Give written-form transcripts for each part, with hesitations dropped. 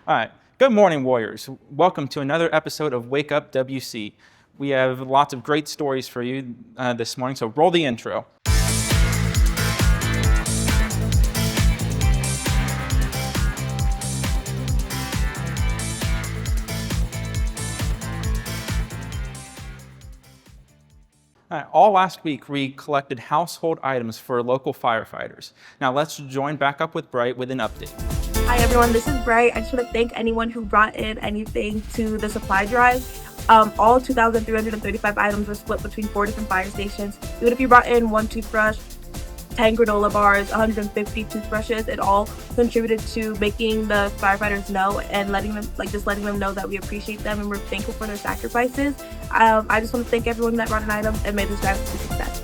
All right. Good morning, Warriors. Welcome to another episode of Wake Up WC. We have lots of great stories for you this morning, so roll the intro. All last week, we collected household items for local firefighters. Now let's join back up with Bright with an update. Hi everyone, this is Bright. I just want to thank anyone who brought in anything to the supply drive. All 2,335 items were split between 4 different fire stations. Even if you brought in 1 toothbrush, 10 granola bars, 150 toothbrushes, it all contributed to making the firefighters know and letting them know that we appreciate them and we're thankful for their sacrifices. I just want to thank everyone that brought an item and made this drive a success.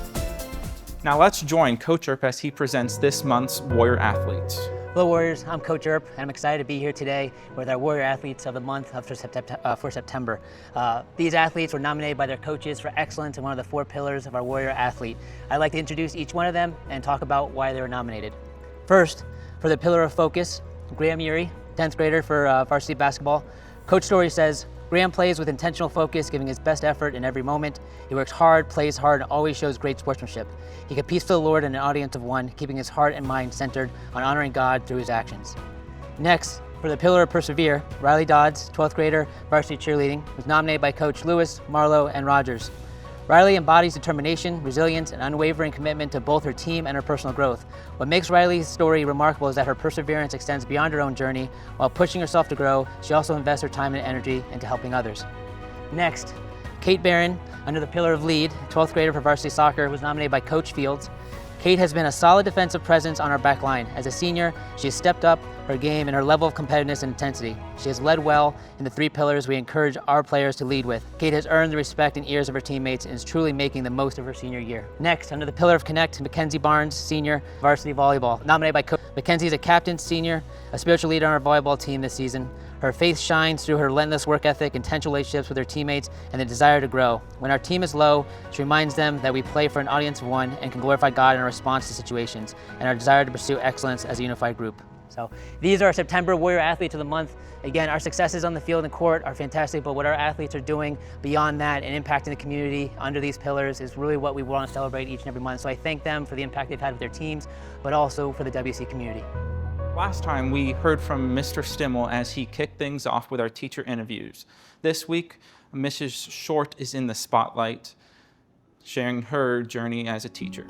Now let's join Coach Earp as he presents this month's Warrior Athletes. Hello Warriors, I'm Coach Earp and I'm excited to be here today with our Warrior Athletes of the Month for September. These athletes were nominated by their coaches for excellence in one of the 4 pillars of our Warrior Athlete. I'd like to introduce each one of them and talk about why they were nominated. First, for the pillar of focus, Graham Urey, 10th grader for varsity basketball. Coach Story says, Graham plays with intentional focus, giving his best effort in every moment. He works hard, plays hard, and always shows great sportsmanship. He competes for the Lord in an audience of one, keeping his heart and mind centered on honoring God through his actions. Next, for the pillar of persevere, Riley Dodds, 12th grader, varsity cheerleading, was nominated by Coach Lewis, Marlowe, and Rogers. Riley embodies determination, resilience, and unwavering commitment to both her team and her personal growth. What makes Riley's story remarkable is that her perseverance extends beyond her own journey. While pushing herself to grow, she also invests her time and energy into helping others. Next, Kate Barron, under the pillar of lead, 12th grader for varsity soccer, was nominated by Coach Fields. Kate has been a solid defensive presence on our back line. As a senior, she has stepped up her game and her level of competitiveness and intensity. She has led well in the 3 pillars we encourage our players to lead with. Kate has earned the respect and ears of her teammates and is truly making the most of her senior year. Next, under the pillar of connect, Mackenzie Barnes, senior, varsity volleyball, nominated by Coach. Mackenzie is a captain, senior, a spiritual leader on our volleyball team this season. Her faith shines through her relentless work ethic, intentional relationships with her teammates, and the desire to grow. When our team is low, she reminds them that we play for an audience of one and can glorify God in our response to situations, and our desire to pursue excellence as a unified group. So these are our September Warrior Athletes of the Month. Again, our successes on the field and court are fantastic, but what our athletes are doing beyond that and impacting the community under these pillars is really what we want to celebrate each and every month. So I thank them for the impact they've had with their teams, but also for the WC community. Last time, we heard from Mr. Stimmel as he kicked things off with our teacher interviews. This week, Mrs. Short is in the spotlight, sharing her journey as a teacher.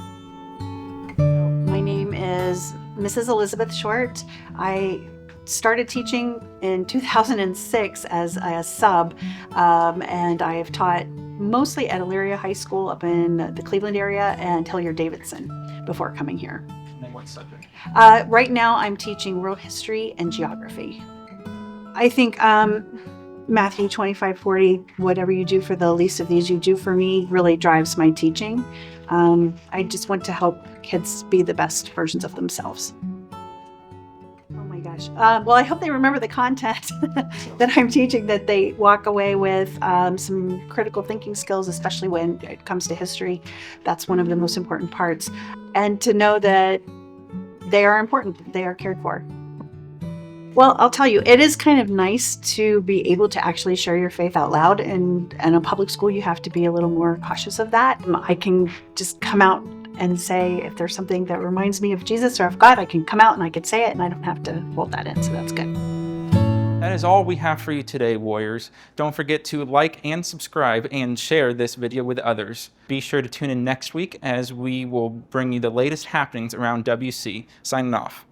My name is Mrs. Elizabeth Short. I started teaching in 2006 as a sub, and I have taught mostly at Elyria High School up in the Cleveland area and Hilliard-Davidson before coming here. And what subject? Right now I'm teaching world history and geography. I think Matthew 25:40, whatever you do for the least of these you do for me, really drives my teaching. I just want to help kids be the best versions of themselves. Oh my gosh. Well, I hope they remember the content that I'm teaching, that they walk away with some critical thinking skills, especially when it comes to history. That's one of the most important parts. And to know that they are important, they are cared for. Well, I'll tell you, it is kind of nice to be able to actually share your faith out loud. And in a public school, you have to be a little more cautious of that. I can just come out and say, if there's something that reminds me of Jesus or of God, I can come out and I can say it and I don't have to hold that in. So that's good. That is all we have for you today, Warriors. Don't forget to like and subscribe and share this video with others. Be sure to tune in next week as we will bring you the latest happenings around WC. Signing off.